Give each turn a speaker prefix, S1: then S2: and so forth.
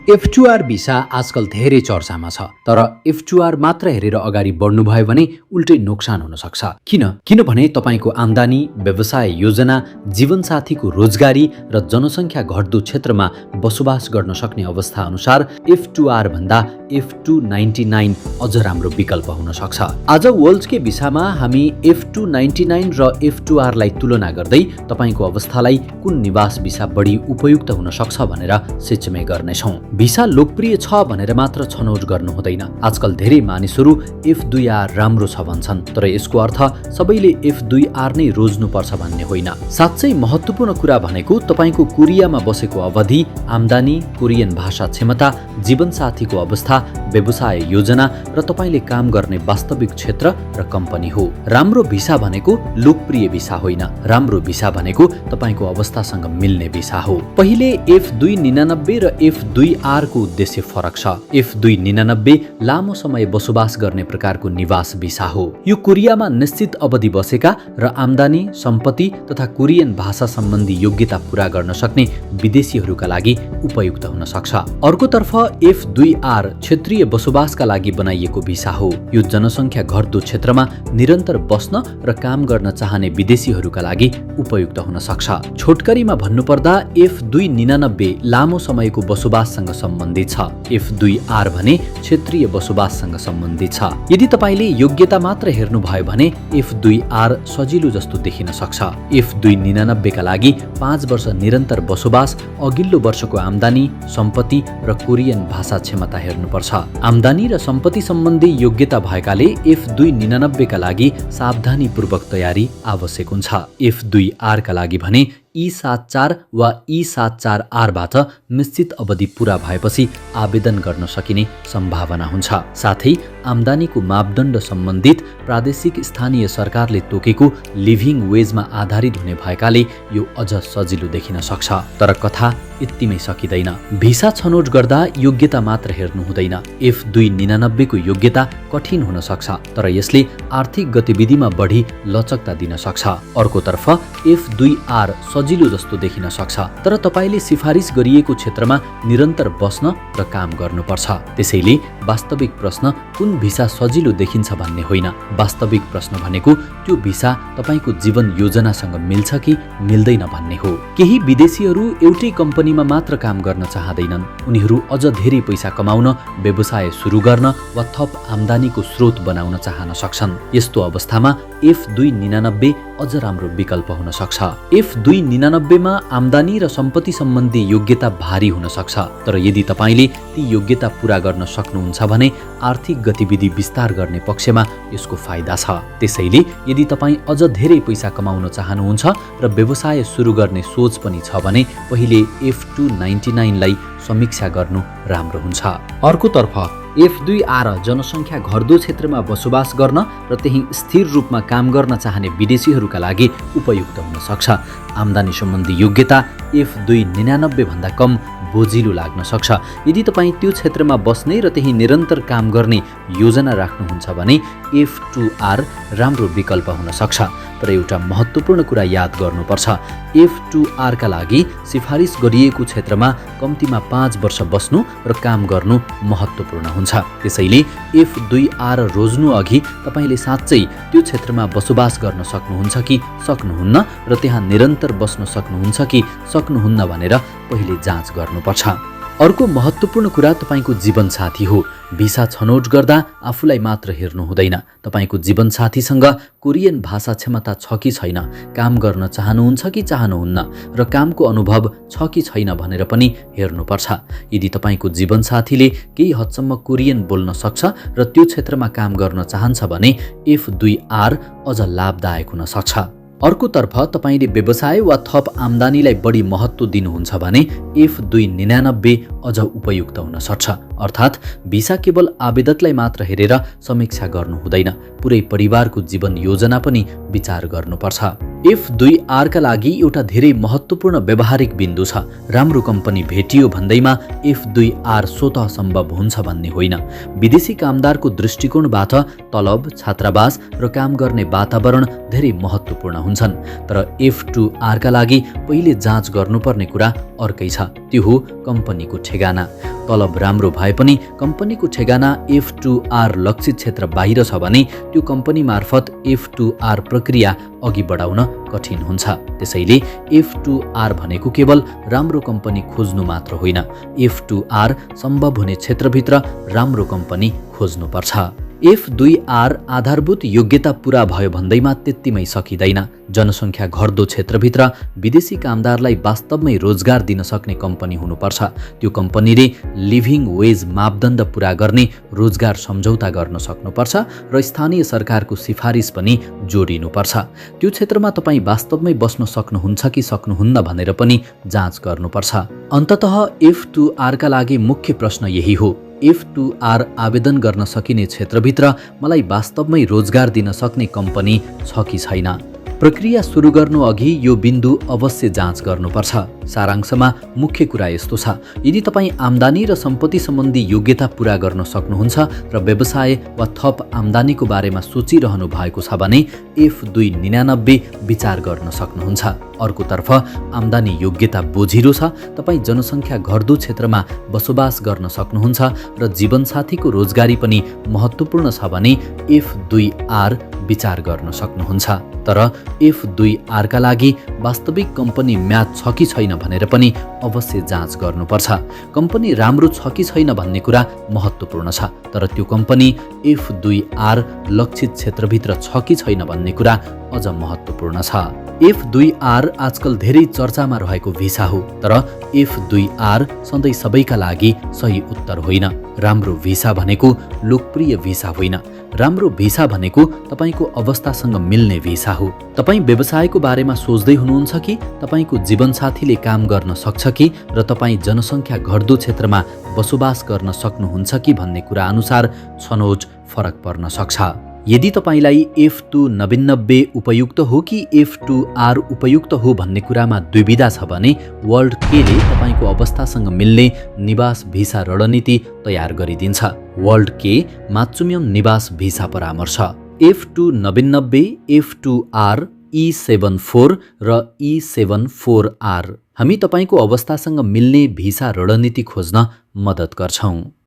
S1: F2R visa आजकल धेरै चर्चामा छ। तर F2R मात्र हेरेर अगाडि बढ्नुभयो भने उल्टै नोक्सान हुन सक्छ। किनभने तपाईको आम्दानी, व्यवसाय योजना, जीवनसाथीको रोजगारी र जनसङ्ख्या घट्दो क्षेत्रमा बसोबास गर्न सक्ने अवस्था अनुसार F2R भन्दा F299 अझ राम्रो विकल्प हुन सक्छ। आज वर्ल्ड्सकै भिसामा हामी F299 र F2R लाई तुलना गर्दै तपाईको अवस्थालाई कुन निवास भिसा बढी उपयुक्त हुन सक्छ भनेर सिचमे गर्नेछौँ। भिसा लोकप्रिय छ भनेर मात्र छनौट गर्नु हुँदैन। आजकल धेरै मानिसहरू F2R राम्रो छ भन्छन्, तर यसको अर्थ सबैले F2R नै रोज्नुपर्छ भन्ने होइन। साँच्चै महत्त्वपूर्ण कुरा भनेको तपाईको कोरियामा बसेको अवधि, आम्दानी, कोरियन भाषा क्षमता, जीवनसाथीको अवस्था, व्यवसाय योजना र तपाईले काम गर्ने वास्तविक क्षेत्र र कम्पनी हो। राम्रो भिसा भनेको लोकप्रिय भिसा होइन। राम्रो भिसा भनेको तपाईको अवस्थासँग मिल्ने भिसा हो। पहिले F299 र F2R को उद्देश्य फरक छ। F299 लामो समय बसोबास गर्ने प्रकारको निवास भिसा हो। यो कोरियामा निश्चित अवधि बसेका र आम्दानी, सम्पत्ति तथा कोरियन भाषा सम्बन्धी योग्यता पूरा गर्न सक्ने विदेशीहरूका लागि उपयुक्त हुन सक्छ। अर्कोतर्फ F2R क्षेत्रीय बसोबासका लागि बनाइएको भिसा हो। यो जनसङ्ख्या घट्दो क्षेत्रमा निरन्तर बस्न र काम गर्न चाहने विदेशीहरूका लागि उपयुक्त हुन सक्छ। छोटकरीमा भन्नुपर्दा F299 लामो समयको बसोबाससँग सम्बन्धित छ। F2R भने क्षेत्रीय बसोबाससँग सम्बन्धित छ। यदि तपाईले योग्यता मात्र हेर्नुभयो भने F2R सजिलो जस्तो देखिन सक्छ। F299 का लागि 5 वर्ष निरन्तर बसोबास, अघिल्लो वर्षको आम्दानी, सम्पत्ति र कोरियन भाषा क्षमता हेर्नुपर्छ। आम्दानी र सम्पत्ति सम्बन्धी योग्यता भएकाले F299 का लागि सावधानीपूर्वक तयारी आवश्यक हुन्छ। F2R का लागि भने E74 वा E74R बाट निश्चित अवधि पूरा भएपछि आवेदन गर्न सकिने सम्भावना हुन्छ। साथै आम्दानीको मापदण्ड सम्बन्धित प्रादेशिक स्थानीय सरकारले तोकेको लिभिङ वेजमा आधारित हुने भएकाले यो अझ सजिलो देखिन सक्छ। तर कथा यतिमै सकिँदैन। भिसा छनौट गर्दा योग्यता मात्र हेर्नु हुँदैन। F299 को योग्यता कठिन हुन सक्छ, तर यसले आर्थिक गतिविधिमा बढी लचकता दिन सक्छ। अर्कोतर्फ F2R सजिलो जस्तो देखिन सक्छ, तर तपाईले सिफारिस गरिएको क्षेत्रमा निरन्तर बस्न र काम गर्नुपर्छ। त्यसैले वास्तविक प्रश्न कुन भिसा सजिलो देखिन्छ भन्ने होइन। वास्तविक प्रश्न भनेको त्यो भिसा तपाईको जीवन योजनासँग मिल्छ कि मिल्दैन भन्ने हो। केही विदेशीहरू एउटै कम्पनीमा मात्र काम गर्न चाहँदैनन्। उनीहरू अझ धेरै पैसा कमाउन, व्यवसाय सुरु गर्न वा थप आम्दानीको स्रोत बनाउन चाहन सक्छन्। यस्तो अवस्थामा F299 अझ राम्रो विकल्प हुन सक्छ। F299 मा आम्दानी र सम्पत्ति सम्बन्धी योग्यता भारी हुन सक्छ, तर यदि तपाईले ती योग्यता पूरा गर्न सक्नुहुन्छ भने आर्थिक गतिविधि विस्तार गर्ने पक्षमा यसको फाइदा छ। त्यसैले यदि तपाई अझ धेरै पैसा कमाउन चाहनुहुन्छ र व्यवसाय सुरु गर्ने सोच पनि छ भने पहिले F299 लाई समीक्षा गर्नु राम्रो हुन्छ। अर्कोतर्फ F2R जनसङ्ख्या घट्दो क्षेत्रमा बसोबास गर्न र त्यही स्थिर रूपमा काम गर्न चाहने विदेशीहरूका लागि उपयुक्त हुन सक्छ। आम्दानी सम्बन्धी योग्यता F299 भन्दा कम बोझिलो लाग्न सक्छ। यदि तपाईँ त्यो क्षेत्रमा बस्ने र त्यही निरन्तर काम गर्ने योजना राख्नुहुन्छ भने F2R राम्रो विकल्प हुन सक्छ। तर एउटा महत्त्वपूर्ण कुरा याद गर्नुपर्छ। F2R का लागि सिफारिस गरिएको क्षेत्रमा कम्तीमा 5 वर्ष बस्नु र काम गर्नु महत्त्वपूर्ण हुन्छ। त्यसैले F2R रोज्नु अघि तपाईले साँच्चै त्यो क्षेत्रमा बसोबास गर्न सक्नुहुन्छ कि सक्नुहुन्न र त्यहाँ निरन्तर बस्न सक्नुहुन्छ कि सक्नुहुन्न भनेर पहिले जाँच गर्नुपर्छ। अर्को महत्त्वपूर्ण कुरा तपाईको जीवनसाथी हो। भिसा छनौट गर्दा आफूलाई मात्र हेर्नु हुँदैन। तपाईको जीवनसाथीसँग कोरियन भाषा क्षमता छ कि छैन, काम गर्न चाहनुहुन्छ कि चाहनुहुन्न र कामको अनुभव छ कि छैन भनेर पनि हेर्नुपर्छ। यदि तपाईको जीवनसाथीले केही हदसम्म कोरियन बोल्न सक्छ र त्यो क्षेत्रमा काम गर्न चाहन्छ भने F2R अझ लाभदायक हुन सक्छ। अर्कोतर्फ तपाईले व्यवसाय वा थप आम्दानीलाई बढी महत्त्व दिनुहुन्छ भने F299 अझ उपयुक्त हुन सक्छ। अर्थात् भिसा केवल आवेदकलाई मात्र हेरेर समीक्षा गर्नु हुँदैन, पुरै परिवारको जीवन योजना पनि विचार गर्नुपर्छ। F2R का लागि एउटा धेरै महत्त्वपूर्ण व्यावहारिक बिन्दु छ। राम्रो कम्पनी भेटियो भन्दैमा F2R स्वतः सम्भव हुन्छ भन्ने होइन। विदेशी कामदारको दृष्टिकोणबाट तलब, छात्रावास र काम गर्ने वातावरण धेरै महत्त्वपूर्ण हुन्छन्। तर F2R का लागि पहिले जाँच गर्नुपर्ने कुरा अर्कै छ, त्यो हो कम्पनीको ठेगाना। तलब राम्रो भए पनि कम्पनीको ठेगाना F2R लक्षित क्षेत्र बाहिर छ भने त्यो कम्पनी मार्फत F2R प्रक्रिया अघि बढाउन कठिन हुन्छ। त्यसैले F2R भनेको केवल राम्रो कम्पनी खोज्नु मात्र होइन, F2R सम्भव हुने क्षेत्रभित्र राम्रो कम्पनी खोज्नुपर्छ। F2R आधारभूत योग्यता पूरा भयो भन्दैमा त्यत्तिमै सकिँदैन। जनसङ्ख्या घट्दो क्षेत्रभित्र विदेशी कामदारलाई वास्तवमै रोजगार दिन सक्ने कम्पनी हुनुपर्छ। त्यो कम्पनीले लिभिङ वेज मापदण्ड पूरा गर्ने रोजगार सम्झौता गर्न सक्नुपर्छ र स्थानीय सरकारको सिफारिस पनि जोडिनुपर्छ। त्यो क्षेत्रमा तपाईँ वास्तवमै बस्न सक्नुहुन्छ कि सक्नुहुन्न भनेर पनि जाँच गर्नुपर्छ। अन्ततः F2R का लागि मुख्य प्रश्न यही हो, F2R आवेदन गर्न सकिने क्षेत्रभित्र मलाई वास्तवमै रोजगार दिन सक्ने कम्पनी छ कि छैन। प्रक्रिया सुरु गर्नु अघि यो बिन्दु अवश्य जाँच गर्नुपर्छ। सारांशमा मुख्य कुरा यस्तो छ, यदि तपाईँ आम्दानी र सम्पत्ति सम्बन्धी योग्यता पूरा गर्न सक्नुहुन्छ र व्यवसाय वा थप आम्दानीको बारेमा सोचिरहनु भएको छ भने F299 विचार गर्न सक्नुहुन्छ। अर्कोतर्फ आम्दानी योग्यता बोझिलो छ, तपाईँ जनसङ्ख्या घट्दो क्षेत्रमा बसोबास गर्न सक्नुहुन्छ र जीवनसाथीको रोजगारी पनि महत्त्वपूर्ण छ भने F2R विचार गर्न सक्नुहुन्छ। तर F2R का लागि वास्तविक कम्पनी म्याच छ कि छैन भनेर पनि अवश्य जाँच गर्नुपर्छ। कम्पनी राम्रो छ कि छैन भन्ने कुरा महत्त्वपूर्ण छ, तर त्यो कम्पनी F2R लक्षित क्षेत्रभित्र छ कि छैन भन्ने कुरा अझ महत्त्वपूर्ण छ। F2R आजकल धेरै चर्चामा रहेको भिसा हो, तर F2R सधैँ सबैका लागि सही उत्तर होइन। राम्रो भिसा भनेको लोकप्रिय भिसा होइन, राम्रो भिसा भनेको तपाईँको अवस्थासँग मिल्ने भिसा हो। तपाईँ व्यवसायको बारेमा सोच्दै हुनुहुन्छ कि तपाईँको जीवनसाथीले काम गर्न सक्छ कि र तपाईँ जनसङ्ख्या घट्दो क्षेत्रमा बसोबास गर्न सक्नुहुन्छ कि भन्ने कुरा अनुसार छनौट फरक पर्न सक्छ। यदि तपाईलाई F299 उपयुक्त हो कि F2R उपयुक्त हो भन्ने कुरामा दुविधा छ भने वर्ल्ड केले तपाईँको अवस्थासँग मिल्ने निवास भिसा रणनीति तयार गरिदिन्छ। वर्ल्ड के माचुम्योन निवास भिसा परामर्श F299, F2R, E74 र E74R हामी तपाईँको अवस्थासँग मिल्ने भिसा रणनीति खोज्न मद्दत गर्छौँ।